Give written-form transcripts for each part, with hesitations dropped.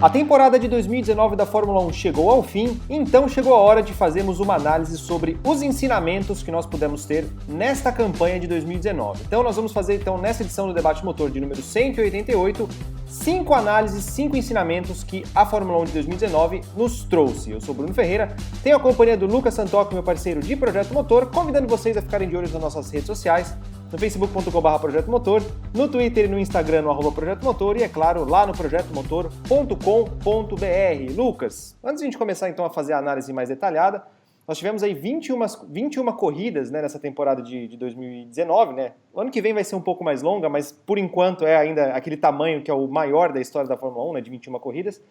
A temporada de 2019 da Fórmula 1 chegou ao fim, então chegou a hora de fazermos uma análise sobre os ensinamentos que nós pudemos ter nesta campanha de 2019. Então nós vamos fazer nessa edição do Debate Motor de número 188, 5 análises, 5 ensinamentos que a Fórmula 1 de 2019 nos trouxe. Eu sou Bruno Ferreira, tenho a companhia do Lucas Santoc, meu parceiro de Projeto Motor, convidando vocês a ficarem de olho nas nossas redes sociais, no facebook.com/Projeto Motor, no Twitter e no Instagram no @Projeto Motor e, é claro, lá no projetomotor.com.br. Lucas, antes de a gente começar então a fazer a análise mais detalhada, nós tivemos aí 21 corridas, né, nessa temporada de 2019, né? O ano que vem vai ser um pouco mais longa, mas por enquanto é ainda aquele tamanho que é o maior da história da Fórmula 1, né, de 21 corridas.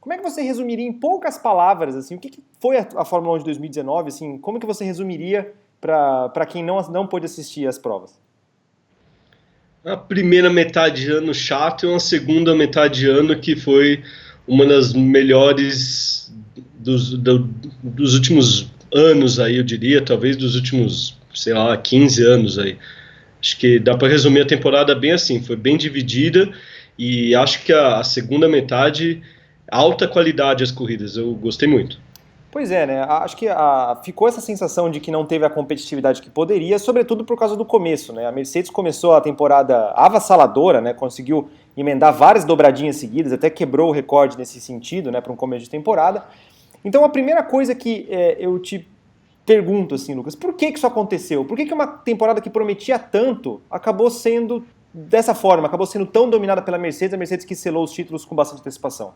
Como é que você resumiria em poucas palavras, assim, o que foi a Fórmula 1 de 2019, assim, como que você resumiria para quem não pôde assistir às provas? A primeira metade de ano chato e uma segunda metade de ano que foi uma das melhores dos últimos anos aí, eu diria, talvez dos últimos, 15 anos aí. Acho que dá para resumir a temporada bem assim, foi bem dividida e acho que a segunda metade, alta qualidade as corridas, eu gostei muito. Pois é, né? Acho que ficou essa sensação de que não teve a competitividade que poderia, sobretudo por causa do começo, né? A Mercedes começou a temporada avassaladora, né? Conseguiu emendar várias dobradinhas seguidas, até quebrou o recorde nesse sentido, né? Para um começo de temporada. Então a primeira coisa que eu te pergunto, assim, Lucas, por que isso aconteceu? Por que uma temporada que prometia tanto acabou sendo dessa forma, acabou sendo tão dominada pela Mercedes, a Mercedes que selou os títulos com bastante antecipação?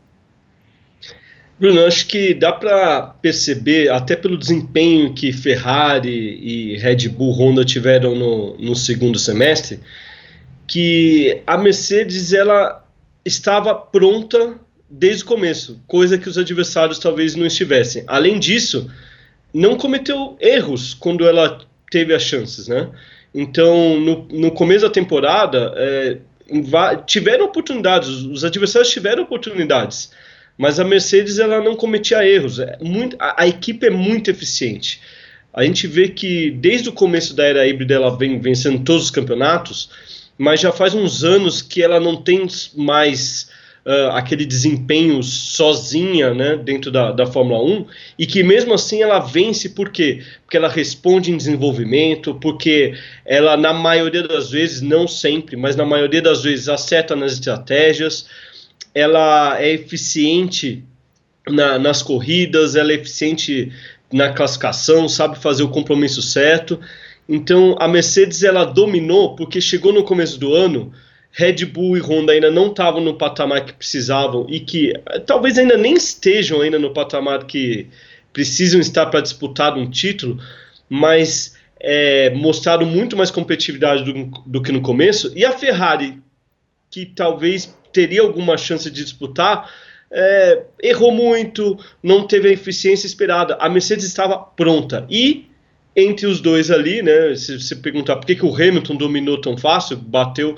Bruno, acho que dá para perceber, até pelo desempenho que Ferrari e Red Bull Honda tiveram no segundo semestre, que a Mercedes ela estava pronta desde o começo, coisa que os adversários talvez não estivessem. Além disso, não cometeu erros quando ela teve as chances, né? Então, no começo da temporada, tiveram oportunidades, os adversários tiveram oportunidades, mas a Mercedes ela não cometia erros. A equipe é muito eficiente. A gente vê que desde o começo da era híbrida ela vem vencendo todos os campeonatos, mas já faz uns anos que ela não tem mais aquele desempenho sozinha, né, dentro da Fórmula 1, e que mesmo assim ela vence. Por quê? Porque ela responde em desenvolvimento, porque ela, na maioria das vezes, não sempre, mas na maioria das vezes acerta nas estratégias, ela é eficiente nas corridas, ela é eficiente na classificação, sabe fazer o compromisso certo. Então a Mercedes ela dominou porque chegou no começo do ano, Red Bull e Honda ainda não estavam no patamar que precisavam e que talvez ainda nem estejam ainda no patamar que precisam estar para disputar um título, mas mostraram muito mais competitividade do que no começo. E a Ferrari, que talvez teria alguma chance de disputar, errou muito, não teve a eficiência esperada. A Mercedes estava pronta. E entre os dois ali, né, se você perguntar por que o Hamilton dominou tão fácil, bateu.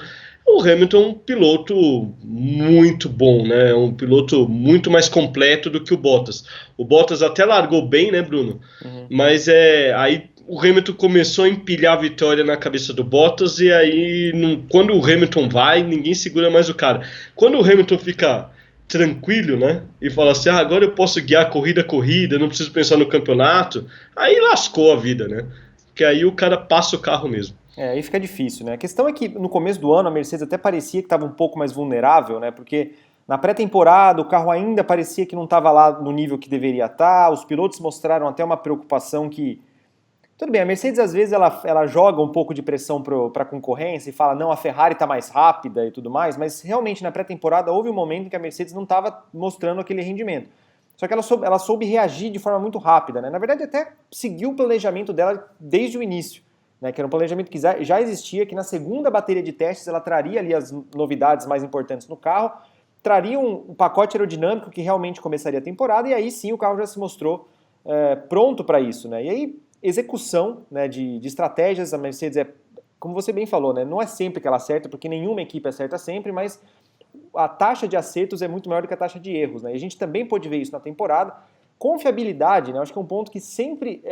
O Hamilton é um piloto muito bom, né? Um piloto muito mais completo do que o Bottas. O Bottas até largou bem, né, Bruno? Uhum. Mas aí o Hamilton começou a empilhar a vitória na cabeça do Bottas e aí quando o Hamilton vai, ninguém segura mais o cara. Quando o Hamilton fica tranquilo, né, e fala assim, agora eu posso guiar corrida a corrida, não preciso pensar no campeonato, aí lascou a vida, né? Porque aí o cara passa o carro mesmo. Aí fica difícil, né? A questão é que no começo do ano a Mercedes até parecia que estava um pouco mais vulnerável, né? Porque na pré-temporada o carro ainda parecia que não estava lá no nível que deveria estar, os pilotos mostraram até uma preocupação que... Tudo bem, a Mercedes às vezes ela joga um pouco de pressão para a concorrência e fala, não, a Ferrari está mais rápida e tudo mais, mas realmente na pré-temporada houve um momento em que a Mercedes não estava mostrando aquele rendimento. Só que ela soube reagir de forma muito rápida, né? Na verdade até seguiu o planejamento dela desde o início, né, que era um planejamento que já existia, que na segunda bateria de testes ela traria ali as novidades mais importantes no carro, traria um pacote aerodinâmico que realmente começaria a temporada, e aí sim o carro já se mostrou pronto para isso, né? E aí, execução, né, de estratégias, a Mercedes como você bem falou, né, não é sempre que ela acerta, porque nenhuma equipe acerta sempre, mas a taxa de acertos é muito maior do que a taxa de erros, né? E a gente também pôde ver isso na temporada. Confiabilidade, né? Acho que é um ponto que sempre,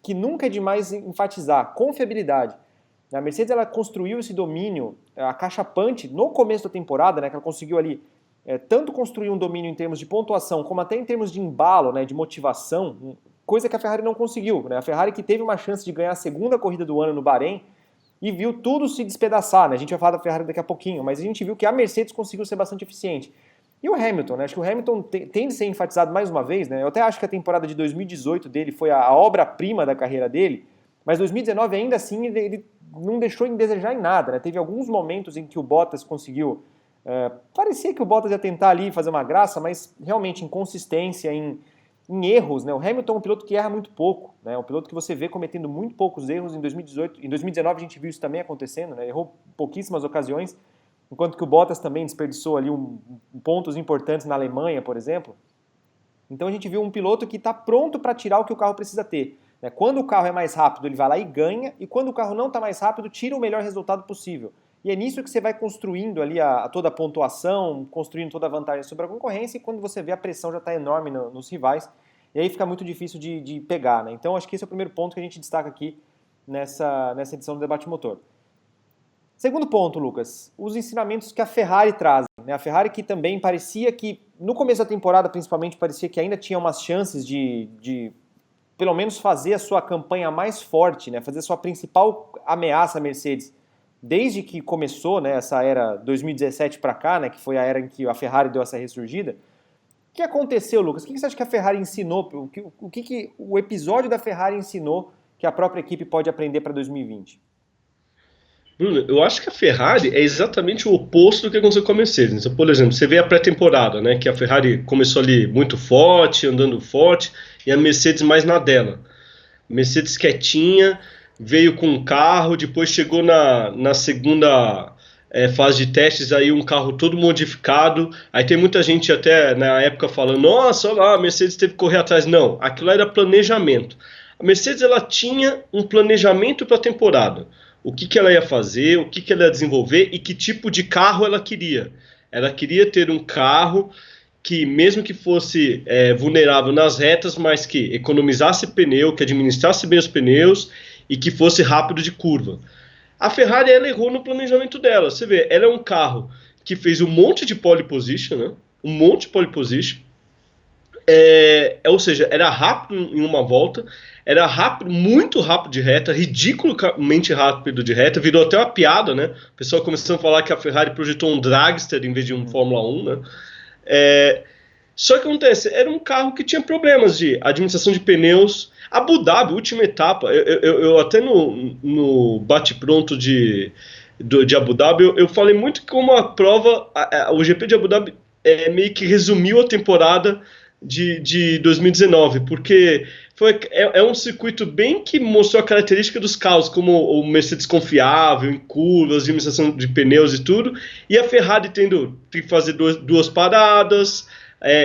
que nunca é demais enfatizar, confiabilidade. A Mercedes ela construiu esse domínio acachapante no começo da temporada, né? Que ela conseguiu ali tanto construir um domínio em termos de pontuação, como até em termos de embalo, né, de motivação, coisa que a Ferrari não conseguiu, né? A Ferrari que teve uma chance de ganhar a segunda corrida do ano no Bahrein e viu tudo se despedaçar, né? A gente vai falar da Ferrari daqui a pouquinho, mas a gente viu que a Mercedes conseguiu ser bastante eficiente. E o Hamilton, né? Acho que o Hamilton tem de ser enfatizado mais uma vez, né? Eu até acho que a temporada de 2018 dele foi a obra-prima da carreira dele, mas 2019 ainda assim ele não deixou em desejar em nada, né? Teve alguns momentos em que o Bottas conseguiu... parecia que o Bottas ia tentar ali fazer uma graça, mas realmente em consistência, em erros, né? O Hamilton é um piloto que erra muito pouco, né? Um piloto que você vê cometendo muito poucos erros em 2018. Em 2019 a gente viu isso também acontecendo, né? Errou pouquíssimas ocasiões, enquanto que o Bottas também desperdiçou ali pontos importantes na Alemanha, por exemplo. Então a gente viu um piloto que está pronto para tirar o que o carro precisa ter, né? Quando o carro é mais rápido, ele vai lá e ganha, e quando o carro não está mais rápido, tira o melhor resultado possível. E é nisso que você vai construindo ali toda a pontuação, construindo toda a vantagem sobre a concorrência, e quando você vê a pressão já está enorme nos rivais, e aí fica muito difícil de pegar, né? Então acho que esse é o primeiro ponto que a gente destaca aqui nessa edição do Debate Motor. Segundo ponto, Lucas, os ensinamentos que a Ferrari traz, né? A Ferrari que também parecia que, no começo da temporada principalmente, parecia que ainda tinha umas chances de pelo menos fazer a sua campanha mais forte, né? Fazer a sua principal ameaça à Mercedes, desde que começou, né, essa era 2017 para cá, né, que foi a era em que a Ferrari deu essa ressurgida. O que aconteceu, Lucas? O que você acha que a Ferrari ensinou? O que o episódio da Ferrari ensinou que a própria equipe pode aprender para 2020? Bruno, eu acho que a Ferrari é exatamente o oposto do que aconteceu com a Mercedes. Então, por exemplo, você vê a pré-temporada, né, que a Ferrari começou ali muito forte, andando forte, e a Mercedes mais na dela. Mercedes quietinha, veio com um carro, depois chegou na segunda fase de testes, aí um carro todo modificado. Aí tem muita gente até na época falando, nossa, olha lá, a Mercedes teve que correr atrás. Não, aquilo era planejamento. A Mercedes ela tinha um planejamento para a temporada. O que ela ia fazer, o que ela ia desenvolver e que tipo de carro ela queria. Ela queria ter um carro que mesmo que fosse vulnerável nas retas, mas que economizasse pneu, que administrasse bem os pneus e que fosse rápido de curva. A Ferrari ela errou no planejamento dela. Você vê, ela é um carro que fez um monte de pole position, né? Um monte de pole position. Ou seja, era rápido em uma volta, era rápido, muito rápido de reta, ridiculamente rápido de reta, virou até uma piada, né? O pessoal começou a falar que a Ferrari projetou um dragster em vez de um Fórmula 1, né? Só que acontece, era um carro que tinha problemas de administração de pneus. Abu Dhabi, última etapa, eu até no bate-pronto de Abu Dhabi, eu falei muito que como a prova, o GP de Abu Dhabi meio que resumiu a temporada de 2019, porque é um circuito bem que mostrou a característica dos carros, como o Mercedes confiável, em curvas, administração de pneus e tudo, e a Ferrari tem que fazer duas paradas,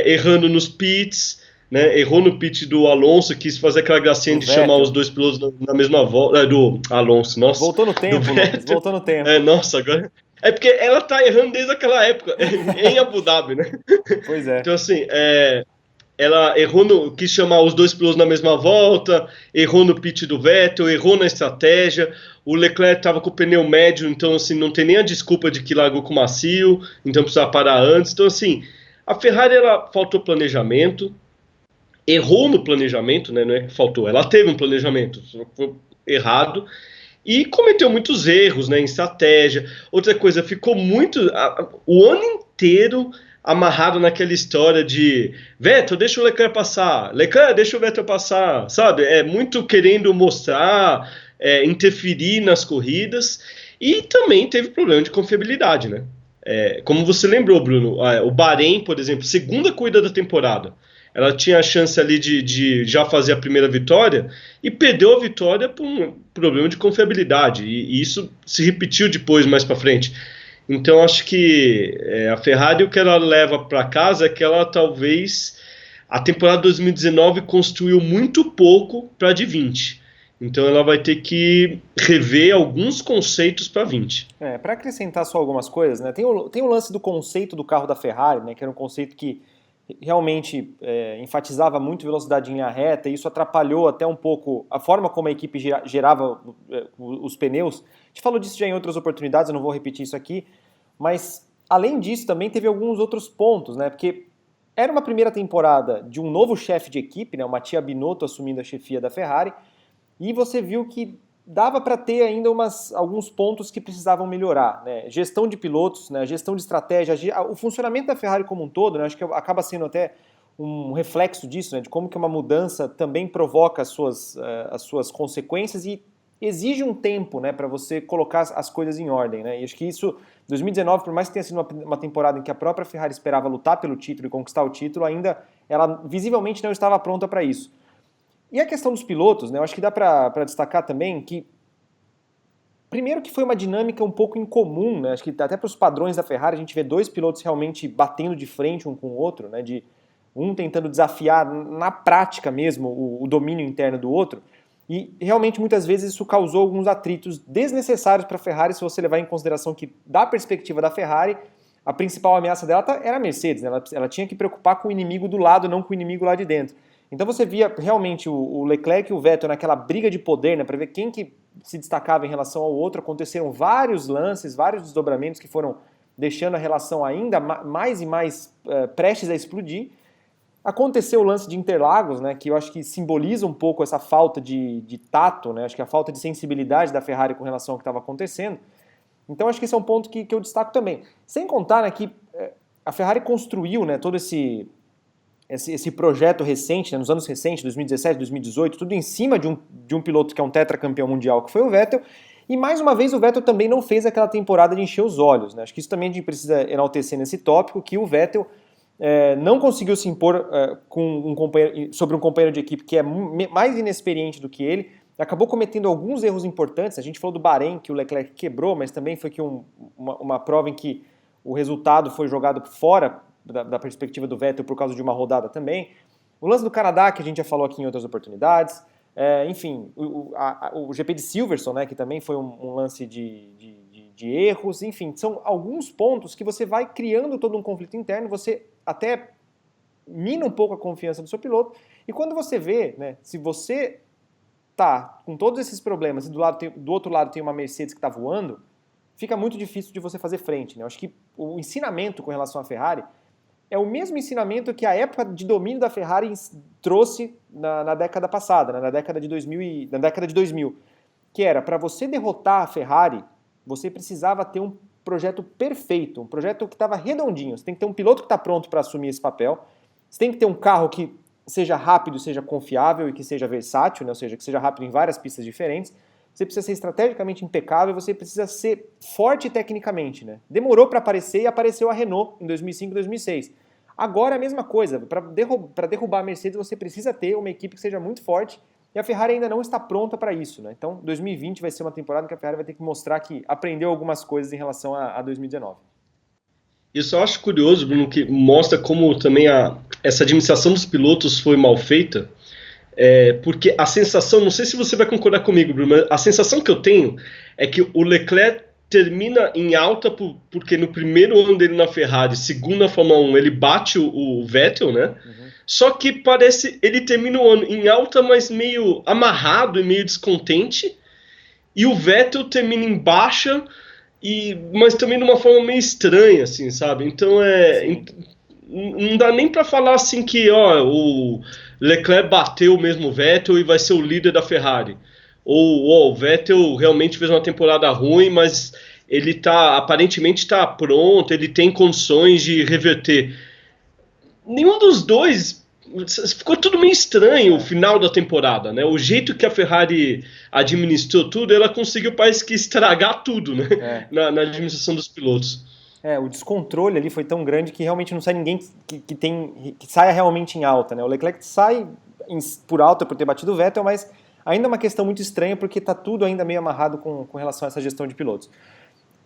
errando nos pits, né? Errou no pit do Alonso, quis fazer aquela gracinha de chamar os dois pilotos na mesma volta, do Alonso, nossa. Voltou no tempo, Lucas, voltou no tempo. Nossa, agora... É porque ela tá errando desde aquela época, em Abu Dhabi, né? Pois é. Então, assim, ela quis chamar os dois pilotos na mesma volta, errou no pit do Vettel, errou na estratégia, o Leclerc estava com o pneu médio, então assim, não tem nem a desculpa de que largou com o macio, então precisava parar antes. Então assim, a Ferrari faltou planejamento, errou no planejamento, né? Não é que faltou, ela teve um planejamento, só foi errado, e cometeu muitos erros, né, em estratégia. Outra coisa, ficou o ano inteiro amarrado naquela história de Vettel, deixa o Leclerc passar, Leclerc, deixa o Vettel passar, sabe? Muito querendo mostrar, interferir nas corridas, e também teve problema de confiabilidade, né? Como você lembrou, Bruno, o Bahrein, por exemplo, segunda corrida da temporada, ela tinha a chance ali de já fazer a primeira vitória e perdeu a vitória por um problema de confiabilidade, e isso se repetiu depois, mais para frente. Então acho que a Ferrari, o que ela leva para casa é que ela talvez, a temporada 2019 construiu muito pouco para a de 20. Então ela vai ter que rever alguns conceitos para 20. Para acrescentar só algumas coisas, né? Tem o lance do conceito do carro da Ferrari, né? Que era um conceito que realmente enfatizava muito velocidade em linha reta, e isso atrapalhou até um pouco a forma como a equipe gerava os pneus. A gente falou disso já em outras oportunidades, eu não vou repetir isso aqui, mas além disso, também teve alguns outros pontos, né? Porque era uma primeira temporada de um novo chefe de equipe, né? O Mattia Binotto assumindo a chefia da Ferrari, e você viu que dava para ter ainda alguns pontos que precisavam melhorar, né? Gestão de pilotos, né? Gestão de estratégia, o funcionamento da Ferrari como um todo, né? Acho que acaba sendo até um reflexo disso, né? De como que uma mudança também provoca as suas consequências e exige um tempo, né? Para você colocar as coisas em ordem, né? E acho que isso, 2019, por mais que tenha sido uma temporada em que a própria Ferrari esperava lutar pelo título e conquistar o título, ainda ela visivelmente não estava pronta para isso. E a questão dos pilotos, né, eu acho que dá para destacar também que, primeiro que foi uma dinâmica um pouco incomum, né, acho que até para os padrões da Ferrari, a gente vê dois pilotos realmente batendo de frente um com o outro, né, de um tentando desafiar na prática mesmo o domínio interno do outro, e realmente muitas vezes isso causou alguns atritos desnecessários para a Ferrari, se você levar em consideração que, da perspectiva da Ferrari, a principal ameaça dela era a Mercedes, né, ela tinha que preocupar com o inimigo do lado, não com o inimigo lá de dentro. Então você via realmente o Leclerc e o Vettel naquela briga de poder, né, para ver quem que se destacava em relação ao outro. Aconteceram vários lances, vários desdobramentos que foram deixando a relação ainda mais e mais prestes a explodir. Aconteceu o lance de Interlagos, né, que eu acho que simboliza um pouco essa falta de tato, né, acho que a falta de sensibilidade da Ferrari com relação ao que estava acontecendo. Então acho que esse é um ponto que eu destaco também. Sem contar, né, que a Ferrari construiu, né, todo esse projeto recente, né, nos anos recentes, 2017, 2018, tudo em cima de um piloto que é um tetracampeão mundial, que foi o Vettel, e mais uma vez o Vettel também não fez aquela temporada de encher os olhos, né? Acho que isso também a gente precisa enaltecer nesse tópico, que o Vettel não conseguiu se impor sobre um companheiro de equipe que é mais inexperiente do que ele, acabou cometendo alguns erros importantes. A gente falou do Bahrein, que o Leclerc quebrou, mas também foi que uma prova em que o resultado foi jogado fora da perspectiva do Vettel por causa de uma rodada também. O lance do Canadá, que a gente já falou aqui em outras oportunidades. Enfim, o GP de Silverstone, né, que também foi um lance de erros. Enfim, são alguns pontos que você vai criando todo um conflito interno, você até mina um pouco a confiança do seu piloto. E quando você vê, né, se você tá com todos esses problemas e do outro lado tem uma Mercedes que está voando, fica muito difícil de você fazer frente, né? Eu acho que o ensinamento com relação à Ferrari é o mesmo ensinamento que a época de domínio da Ferrari trouxe na década passada, né? na década de 2000, que era, para você derrotar a Ferrari, você precisava ter um projeto perfeito, um projeto que estava redondinho. Você tem que ter um piloto que está pronto para assumir esse papel, você tem que ter um carro que seja rápido, seja confiável e que seja versátil, né? Ou seja, que seja rápido em várias pistas diferentes. Você precisa ser estrategicamente impecável, você precisa ser forte tecnicamente, né? Demorou para aparecer e apareceu a Renault em 2005 e 2006. Agora é a mesma coisa, para derrubar a Mercedes você precisa ter uma equipe que seja muito forte e a Ferrari ainda não está pronta para isso, né? Então 2020 vai ser uma temporada que a Ferrari vai ter que mostrar que aprendeu algumas coisas em relação a 2019. Isso eu acho curioso, Bruno, que mostra como também essa administração dos pilotos foi mal feita. Porque a sensação, não sei se você vai concordar comigo, Bruno, mas a sensação que eu tenho é que o Leclerc termina em alta porque no primeiro ano dele na Ferrari, segundo a Fórmula 1, ele bate o Vettel, né? Uhum. Só que parece ele termina o ano em alta, mas meio amarrado e meio descontente, e o Vettel termina em baixa, mas também de uma forma meio estranha, assim, sabe? Então não dá nem para falar assim que o Leclerc bateu mesmo o Vettel e vai ser o líder da Ferrari. Ou o Vettel realmente fez uma temporada ruim, mas ele aparentemente está pronto, ele tem condições de reverter. Nenhum dos dois, ficou tudo meio estranho o final da temporada, né? O jeito que a Ferrari administrou tudo, ela conseguiu, parece que, estragar tudo, né? Na administração dos pilotos. O descontrole ali foi tão grande que realmente não sai ninguém que saia realmente em alta, né? O Leclerc sai por alta por ter batido o Vettel, mas ainda é uma questão muito estranha porque está tudo ainda meio amarrado com relação a essa gestão de pilotos.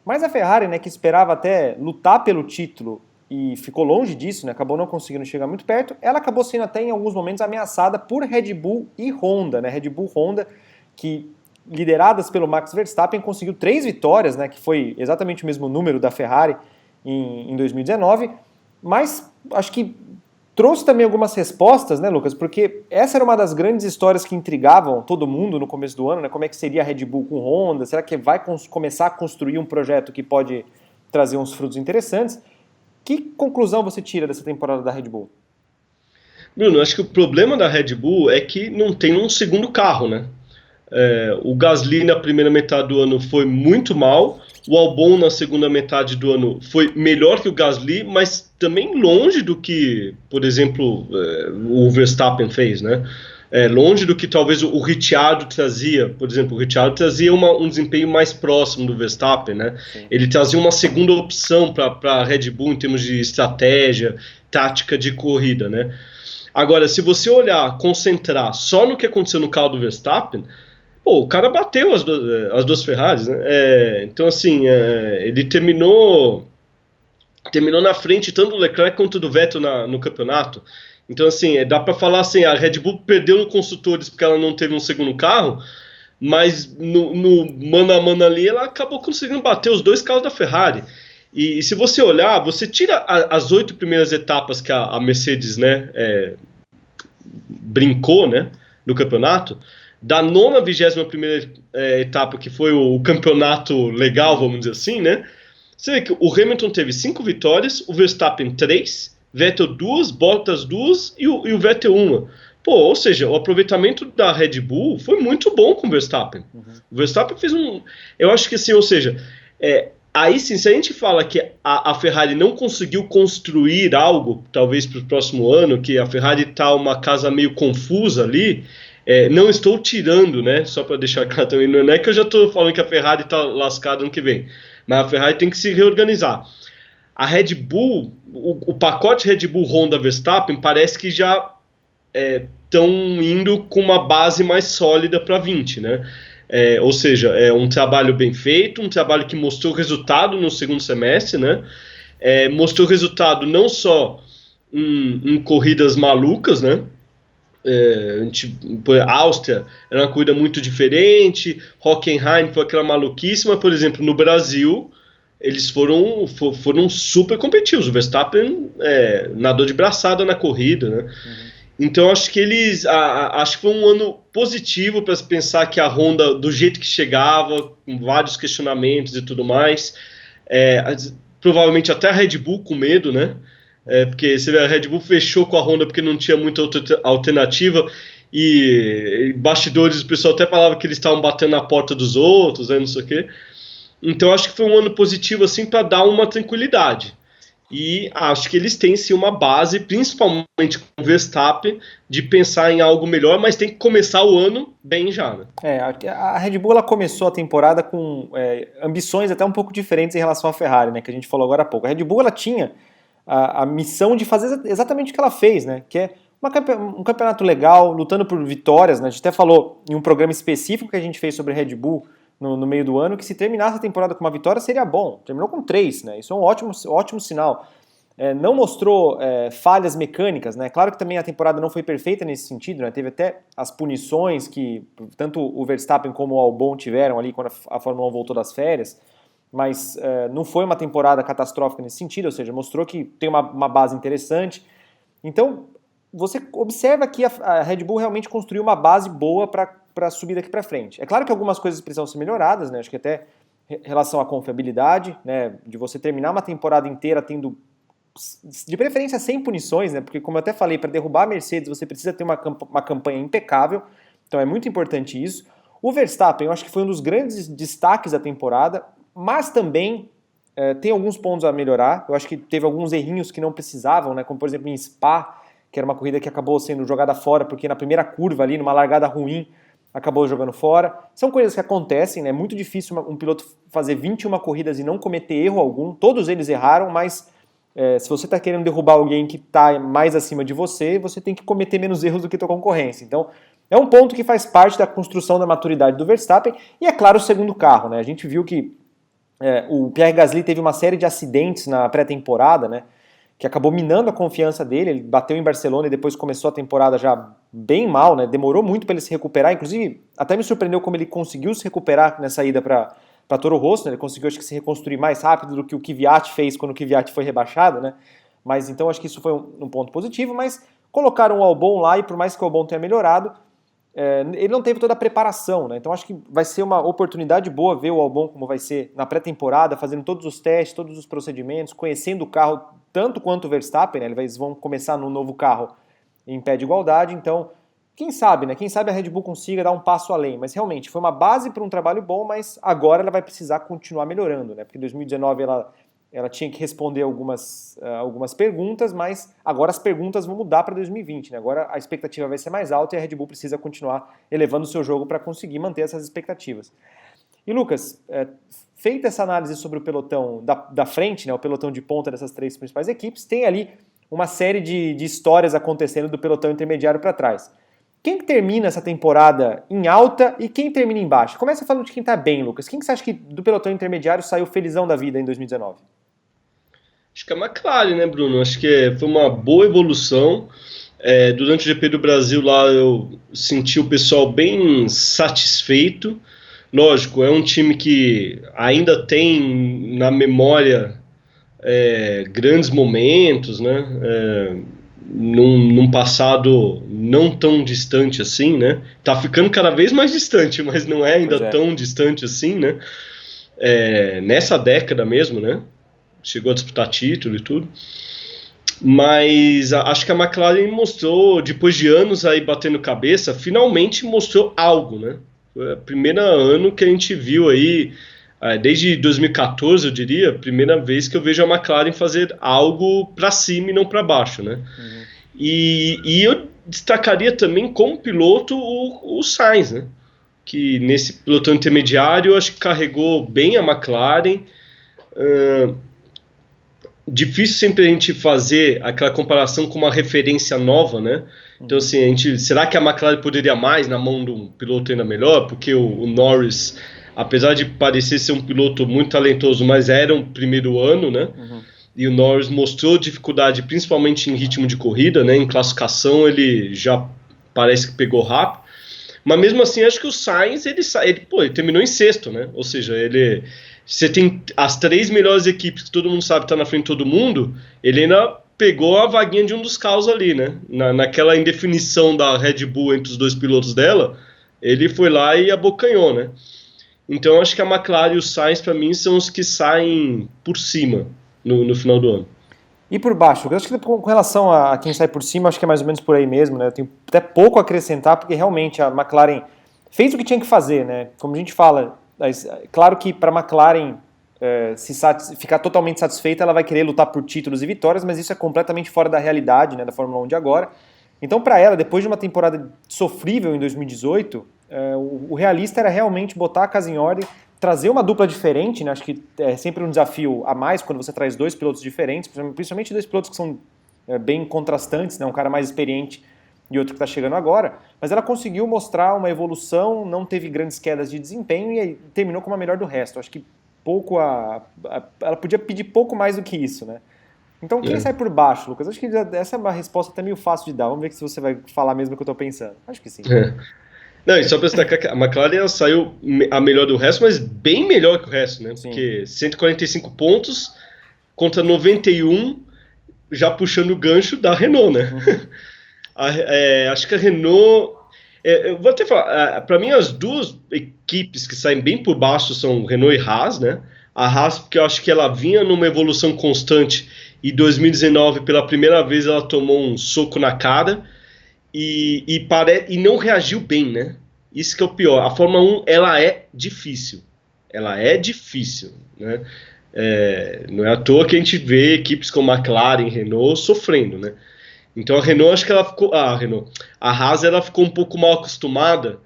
Mas a Ferrari, né, que esperava até lutar pelo título e ficou longe disso, né, acabou não conseguindo chegar muito perto, ela acabou sendo até em alguns momentos ameaçada por Red Bull e Honda, né? Red Bull e Honda, que lideradas pelo Max Verstappen, conseguiu 3 vitórias, né, que foi exatamente o mesmo número da Ferrari em 2019, mas acho que trouxe também algumas respostas, né, Lucas, porque essa era uma das grandes histórias que intrigavam todo mundo no começo do ano, né, como é que seria a Red Bull com Honda, será que vai começar a construir um projeto que pode trazer uns frutos interessantes. Que conclusão você tira dessa temporada da Red Bull? Bruno, acho que o problema da Red Bull é que não tem um segundo carro, né? O Gasly na primeira metade do ano foi muito mal, o Albon na segunda metade do ano foi melhor que o Gasly, mas também longe do que, por exemplo, o Verstappen fez, né? Longe do que talvez o Ricciardo trazia. Por exemplo, o Ricciardo trazia um desempenho mais próximo do Verstappen, né? Sim. Ele trazia uma segunda opção para a Red Bull em termos de estratégia, tática de corrida, né? Agora, se você olhar, concentrar só no que aconteceu no carro do Verstappen, o cara bateu as duas Ferraris, né? Então, assim, ele terminou na frente tanto do Leclerc quanto do Vettel no campeonato. Então, assim, dá para falar assim, a Red Bull perdeu no construtores porque ela não teve um segundo carro, mas no mano a mano ali, ela acabou conseguindo bater os dois carros da Ferrari. E se você olhar, você tira as 8 primeiras etapas que a Mercedes, né, brincou, né, no campeonato, da 9ª à 21ª etapa, que foi o campeonato legal, vamos dizer assim, né, você vê que o Hamilton teve 5 vitórias, o Verstappen 3, Vettel 2, Bottas 2 e o Vettel 1. Ou seja, o aproveitamento da Red Bull foi muito bom com o Verstappen. Uhum. O Verstappen fez eu acho que assim, ou seja, aí sim, se a gente fala que a Ferrari não conseguiu construir algo, talvez para o próximo ano, que a Ferrari está uma casa meio confusa ali, não estou tirando, né, só para deixar claro também, não é que eu já estou falando que a Ferrari está lascada no que vem, mas a Ferrari tem que se reorganizar. A Red Bull, o pacote Red Bull Honda Verstappen parece que já estão indo com uma base mais sólida para 20, né? Ou seja, é um trabalho bem feito, um trabalho que mostrou resultado no segundo semestre, né? Mostrou resultado não só em corridas malucas, né? A Áustria era uma corrida muito diferente, Hockenheim foi aquela maluquice, mas, por exemplo, no Brasil eles foram super competitivos. O Verstappen nadou de braçada na corrida, né? Uhum. Então acho que acho que foi um ano positivo para se pensar que a Honda, do jeito que chegava, com vários questionamentos e tudo mais, provavelmente até a Red Bull com medo, né? Porque você vê, a Red Bull fechou com a Honda porque não tinha muita outra alternativa, e bastidores o pessoal até falava que eles estavam batendo na porta dos outros, não sei o quê. Então acho que foi um ano positivo assim para dar uma tranquilidade. E acho que eles têm sim uma base, principalmente com o Verstappen, de pensar em algo melhor, mas tem que começar o ano bem já, né? A Red Bull ela começou a temporada com ambições até um pouco diferentes em relação à Ferrari, né, que a gente falou agora há pouco. A Red Bull ela tinha a missão de fazer exatamente o que ela fez, né, que é um campeonato legal, lutando por vitórias, né? A gente até falou em um programa específico que a gente fez sobre Red Bull no meio do ano, que se terminasse a temporada com uma vitória seria bom. Terminou com 3, né? Isso é um ótimo sinal. Não mostrou falhas mecânicas, né? Claro que também a temporada não foi perfeita nesse sentido, né? Teve até as punições que tanto o Verstappen como o Albon tiveram ali quando a Fórmula 1 voltou das férias, mas não foi uma temporada catastrófica nesse sentido, ou seja, mostrou que tem uma base interessante. Então, você observa que a Red Bull realmente construiu uma base boa para subir daqui para frente. É claro que algumas coisas precisam ser melhoradas, né? Acho que até em relação à confiabilidade, né? De você terminar uma temporada inteira tendo, de preferência, sem punições, né? Porque, como eu até falei, para derrubar a Mercedes você precisa ter uma campanha impecável, então é muito importante isso. O Verstappen, eu acho que foi um dos grandes destaques da temporada, mas também tem alguns pontos a melhorar. Eu acho que teve alguns errinhos que não precisavam, né? Como, por exemplo, em Spa, que era uma corrida que acabou sendo jogada fora, porque na primeira curva ali, numa largada ruim, acabou jogando fora. São coisas que acontecem, né? É muito difícil um piloto fazer 21 corridas e não cometer erro algum. Todos eles erraram, mas se você está querendo derrubar alguém que está mais acima de você, você tem que cometer menos erros do que a tua concorrência. Então, é um ponto que faz parte da construção da maturidade do Verstappen. E, é claro, o segundo carro, né? A gente viu que o Pierre Gasly teve uma série de acidentes na pré-temporada, né? Que acabou minando a confiança dele. Ele bateu em Barcelona e depois começou a temporada já bem mal, né? Demorou muito para ele se recuperar, inclusive até me surpreendeu como ele conseguiu se recuperar nessa ida para Toro Rosso, né? Ele conseguiu, acho que, se reconstruir mais rápido do que o Kvyat fez quando o Kvyat foi rebaixado, né? Mas então acho que isso foi um ponto positivo, mas colocaram o Albon lá e por mais que o Albon tenha melhorado, ele não teve toda a preparação, né? Então acho que vai ser uma oportunidade boa ver o Albon como vai ser na pré-temporada, fazendo todos os testes, todos os procedimentos, conhecendo o carro tanto quanto o Verstappen, né? Eles vão começar no novo carro em pé de igualdade, então quem sabe, né? Quem sabe a Red Bull consiga dar um passo além, mas realmente foi uma base para um trabalho bom, mas agora ela vai precisar continuar melhorando, né? Porque em 2019 ela tinha que responder algumas perguntas, mas agora as perguntas vão mudar para 2020, né? Agora a expectativa vai ser mais alta e a Red Bull precisa continuar elevando o seu jogo para conseguir manter essas expectativas. E Lucas, feita essa análise sobre o pelotão da frente, né, o pelotão de ponta dessas três principais equipes, tem ali uma série de histórias acontecendo do pelotão intermediário para trás. Quem que termina essa temporada em alta e quem termina em baixa? Começa falando de quem está bem, Lucas. Quem que você acha que do pelotão intermediário saiu felizão da vida em 2019? Acho que a McLaren, né, Bruno? Acho que foi uma boa evolução. Durante o GP do Brasil lá eu senti o pessoal bem satisfeito. Lógico, é um time que ainda tem na memória grandes momentos, né? Num passado não tão distante assim, né? Tá ficando cada vez mais distante, mas não é ainda tão distante assim, né? Nessa década mesmo, né? Chegou a disputar título e tudo. Mas acho que a McLaren mostrou, depois de anos aí batendo cabeça, finalmente mostrou algo, né? Foi o primeiro ano que a gente viu aí, desde 2014, eu diria, a primeira vez que eu vejo a McLaren fazer algo para cima e não para baixo, né? Uhum. E eu destacaria também como piloto o Sainz, né? Que nesse pelotão intermediário acho que carregou bem a McLaren. Difícil sempre a gente fazer aquela comparação com uma referência nova, né? Então, assim, será que a McLaren poderia mais na mão de um piloto ainda melhor? Porque o Norris, apesar de parecer ser um piloto muito talentoso, mas era um primeiro ano, né? Uhum. E o Norris mostrou dificuldade, principalmente em ritmo de corrida, né? Em classificação ele já parece que pegou rápido. Mas mesmo assim, acho que o Sainz, ele terminou em sexto, né? Ou seja, você tem as três melhores equipes que todo mundo sabe que tá na frente de todo mundo, ele ainda pegou a vaguinha de um dos carros ali, né? Naquela indefinição da Red Bull entre os dois pilotos dela, ele foi lá e abocanhou, né? Então acho que a McLaren e o Sainz, para mim, são os que saem por cima no final do ano. E por baixo? Eu acho que com relação a quem sai por cima, acho que é mais ou menos por aí mesmo, né? Eu tenho até pouco a acrescentar, porque realmente a McLaren fez o que tinha que fazer, né? Como a gente fala, claro que para a McLaren ficar totalmente satisfeita, ela vai querer lutar por títulos e vitórias, mas isso é completamente fora da realidade, né, da Fórmula 1 de agora. Então, para ela, depois de uma temporada sofrível em 2018, o realista era realmente botar a casa em ordem, trazer uma dupla diferente, né? Acho que é sempre um desafio a mais quando você traz dois pilotos diferentes, principalmente dois pilotos que são bem contrastantes, né? Um cara mais experiente e outro que está chegando agora, mas ela conseguiu mostrar uma evolução, não teve grandes quedas de desempenho e terminou como a melhor do resto. Acho que ela podia pedir pouco mais do que isso, né? Então quem sai por baixo, Lucas? Acho que essa é uma resposta até meio fácil de dar. Vamos ver se você vai falar mesmo o que eu estou pensando. Acho que sim. Não, e só para destacar que a McLaren ela saiu a melhor do resto, mas bem melhor que o resto, né? Sim. Porque 145 pontos contra 91, já puxando o gancho da Renault, né? Uhum. Acho que a Renault... eu vou até falar, para mim as duas equipes que saem bem por baixo são Renault e Haas, né? A Haas, porque eu acho que ela vinha numa evolução constante e em 2019, pela primeira vez, ela tomou um soco na cara e não reagiu bem, né? Isso que é o pior. A Fórmula 1, ela é difícil. Ela é difícil, né? Não é à toa que a gente vê equipes como McLaren e Renault sofrendo, né? Então a Renault, acho que ela ficou... a Haas, ela ficou um pouco mal acostumada,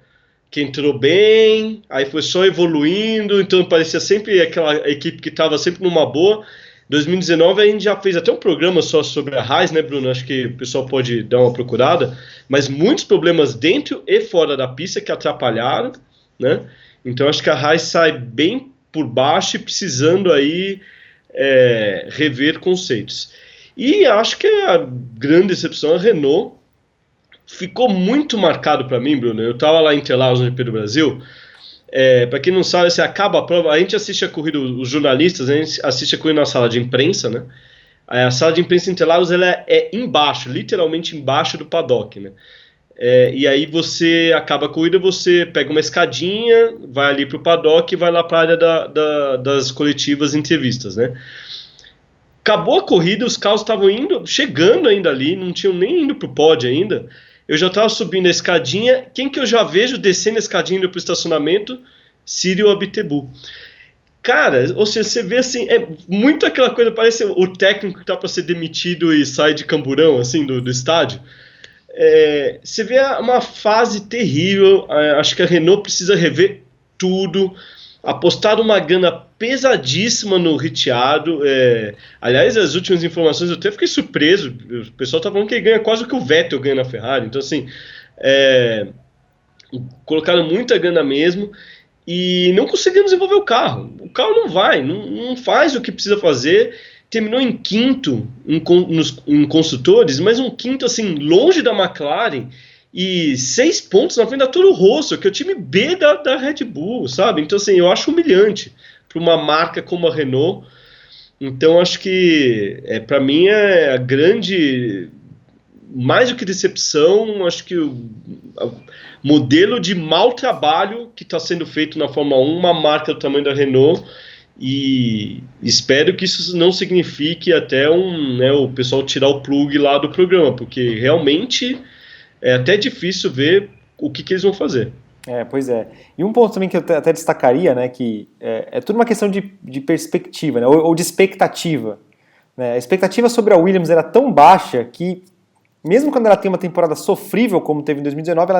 que entrou bem, aí foi só evoluindo, então parecia sempre aquela equipe que estava sempre numa boa. 2019 a gente já fez até um programa só sobre a Haas, né, Bruno? Acho que o pessoal pode dar uma procurada, mas muitos problemas dentro e fora da pista que atrapalharam, né? Então acho que a Haas sai bem por baixo e precisando aí rever conceitos. E acho que a grande decepção é a Renault. Ficou muito marcado para mim, Bruno. Eu estava lá em Interlagos, no GP do Brasil. Para quem não sabe, você acaba a prova, a gente assiste a corrida, os jornalistas, a gente assiste a corrida na sala de imprensa, né? A sala de imprensa em Interlagos ela é embaixo, literalmente embaixo do paddock, né? E aí você acaba a corrida, você pega uma escadinha, vai ali para o paddock e vai lá para a área das coletivas e entrevistas, né? Acabou a corrida, os carros estavam chegando ainda ali, não tinham nem indo para o pódio ainda. Eu já estava subindo a escadinha, quem que eu já vejo descendo a escadinha indo para o estacionamento? Cyril Abiteboul. Cara, ou seja, você vê assim, é muito aquela coisa, parece o técnico que tá para ser demitido e sai de camburão, assim, do estádio. Você vê uma fase terrível, acho que a Renault precisa rever tudo, apostar uma grana pesadíssima no Ricciardo. Aliás, as últimas informações eu até fiquei surpreso, o pessoal tá falando que ele ganha quase o que o Vettel ganha na Ferrari, então assim, colocaram muita grana mesmo, e não conseguiram desenvolver o carro não vai, não faz o que precisa fazer, terminou em quinto em construtores, mas um quinto assim, longe da McLaren, e 6 pontos na frente da Toro Rosso, que é o time B da Red Bull, sabe? Então assim, eu acho humilhante para uma marca como a Renault. Então acho que para mim é a grande, mais do que decepção, acho que o modelo de mau trabalho que está sendo feito na Fórmula 1, uma marca do tamanho da Renault, e espero que isso não signifique até o pessoal tirar o plug lá do programa, porque realmente é até difícil ver o que eles vão fazer. Pois é. E um ponto também que eu até destacaria, né, que é tudo uma questão de perspectiva, né, ou de expectativa. Né? A expectativa sobre a Williams era tão baixa que, mesmo quando ela tem uma temporada sofrível como teve em 2019,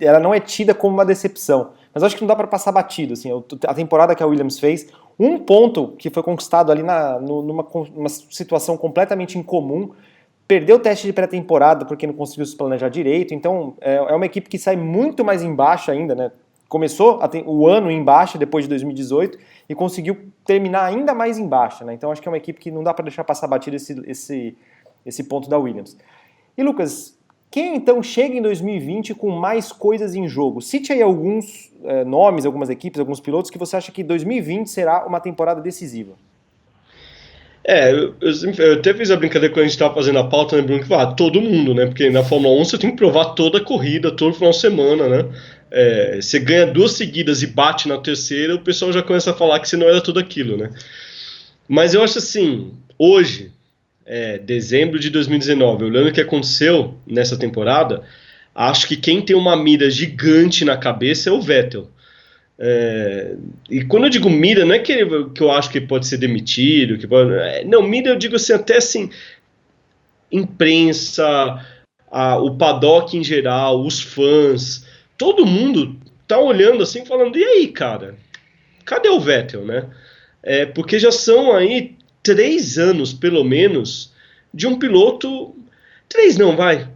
ela não é tida como uma decepção. Mas eu acho que não dá para passar batido. Assim, a temporada que a Williams fez, um ponto que foi conquistado ali numa situação completamente incomum, perdeu o teste de pré-temporada porque não conseguiu se planejar direito. Então é uma equipe que sai muito mais embaixo ainda, né? Começou o ano em baixa depois de 2018 e conseguiu terminar ainda mais em baixa. Né? Então acho que é uma equipe que não dá para deixar passar batido esse ponto da Williams. E Lucas, quem então chega em 2020 com mais coisas em jogo? Cite aí alguns nomes, algumas equipes, alguns pilotos que você acha que 2020 será uma temporada decisiva. Eu até fiz a brincadeira quando a gente estava fazendo a pauta, lembrando que todo mundo, né? Porque na Fórmula 1 você tem que provar toda a corrida, todo final de semana, né? Você ganha 2 seguidas e bate na terceira, o pessoal já começa a falar que você não era tudo aquilo, né? Mas eu acho assim, hoje, dezembro de 2019, olhando o que aconteceu nessa temporada, acho que quem tem uma mira gigante na cabeça é o Vettel. E quando eu digo mira, não é que eu acho que pode ser demitido, não, mira eu digo assim, até assim, imprensa, o paddock em geral, os fãs, todo mundo tá olhando assim, falando, e aí, cara, cadê o Vettel, né? Porque já são aí 3 anos, pelo menos, de um piloto, 3 não, vai,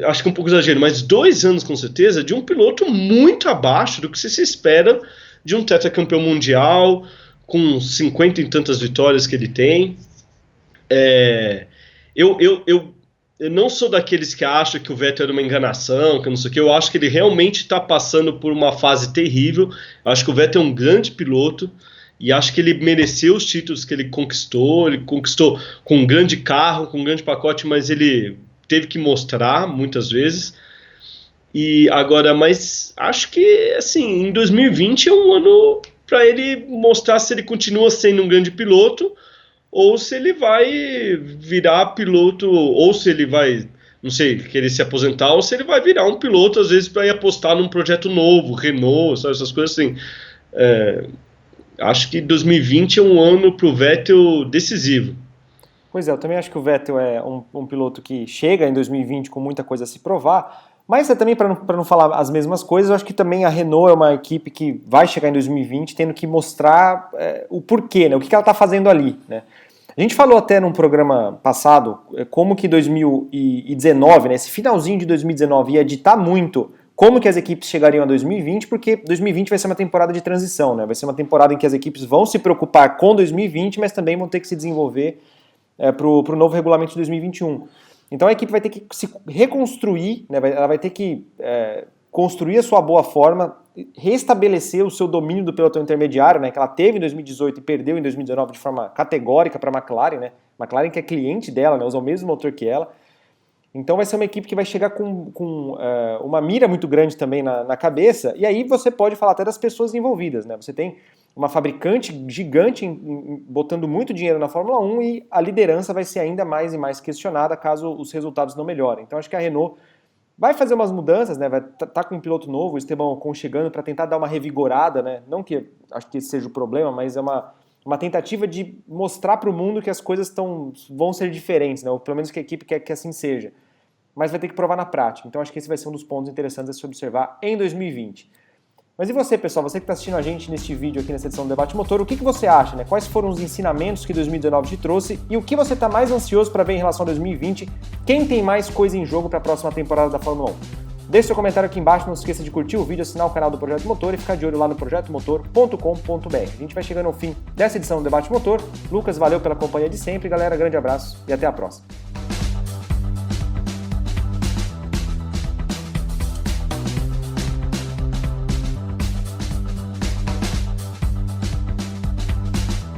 acho que um pouco exagero, mas 2 anos com certeza, de um piloto muito abaixo do que se espera de um tetracampeão mundial, com 50 e tantas vitórias que ele tem. Eu não sou daqueles que acham que o Vettel era uma enganação, que não sei o que, eu acho que ele realmente está passando por uma fase terrível. Eu acho que o Vettel é um grande piloto, e acho que ele mereceu os títulos que ele conquistou com um grande carro, com um grande pacote, mas ele teve que mostrar muitas vezes. E agora, mas acho que assim, em 2020 é um ano para ele mostrar se ele continua sendo um grande piloto ou se ele vai virar piloto, ou se ele vai, não sei, querer se aposentar, ou se ele vai virar um piloto às vezes para ir apostar num projeto novo, Renault, sabe, essas coisas assim. Acho que 2020 é um ano para o Vettel decisivo. Pois é, eu também acho que o Vettel é um piloto que chega em 2020 com muita coisa a se provar, mas também, para não falar as mesmas coisas, eu acho que também a Renault é uma equipe que vai chegar em 2020 tendo que mostrar o porquê, né, o que ela está fazendo ali. Né. A gente falou até num programa passado como que 2019, né, esse finalzinho de 2019 ia ditar muito como que as equipes chegariam a 2020, porque 2020 vai ser uma temporada de transição, né, vai ser uma temporada em que as equipes vão se preocupar com 2020, mas também vão ter que se desenvolver para o novo regulamento de 2021. Então a equipe vai ter que se reconstruir, né, ela vai ter que construir a sua boa forma, restabelecer o seu domínio do pelotão intermediário, né, que ela teve em 2018 e perdeu em 2019 de forma categórica para a McLaren, né, McLaren que é cliente dela, né, usa o mesmo motor que ela. Então vai ser uma equipe que vai chegar com uma mira muito grande também na cabeça, e aí você pode falar até das pessoas envolvidas, né? Você tem uma fabricante gigante botando muito dinheiro na Fórmula 1 e a liderança vai ser ainda mais e mais questionada caso os resultados não melhorem. Então acho que a Renault vai fazer umas mudanças, né? Vai tá com um piloto novo, o Esteban Ocon chegando para tentar dar uma revigorada, né? Não que acho que esse seja o problema, mas é uma tentativa de mostrar para o mundo que as coisas vão ser diferentes, né? Ou pelo menos que a equipe quer que assim seja. Mas vai ter que provar na prática. Então acho que esse vai ser um dos pontos interessantes a se observar em 2020. Mas e você, pessoal? Você que está assistindo a gente neste vídeo aqui nessa edição do Debate Motor, o que você acha, né? Quais foram os ensinamentos que 2019 te trouxe e o que você está mais ansioso para ver em relação a 2020? Quem tem mais coisa em jogo para a próxima temporada da Fórmula 1? Deixe seu comentário aqui embaixo, não se esqueça de curtir o vídeo, assinar o canal do Projeto Motor e ficar de olho lá no projetomotor.com.br. A gente vai chegando ao fim dessa edição do Debate Motor. Lucas, valeu pela companhia de sempre, galera, grande abraço e até a próxima.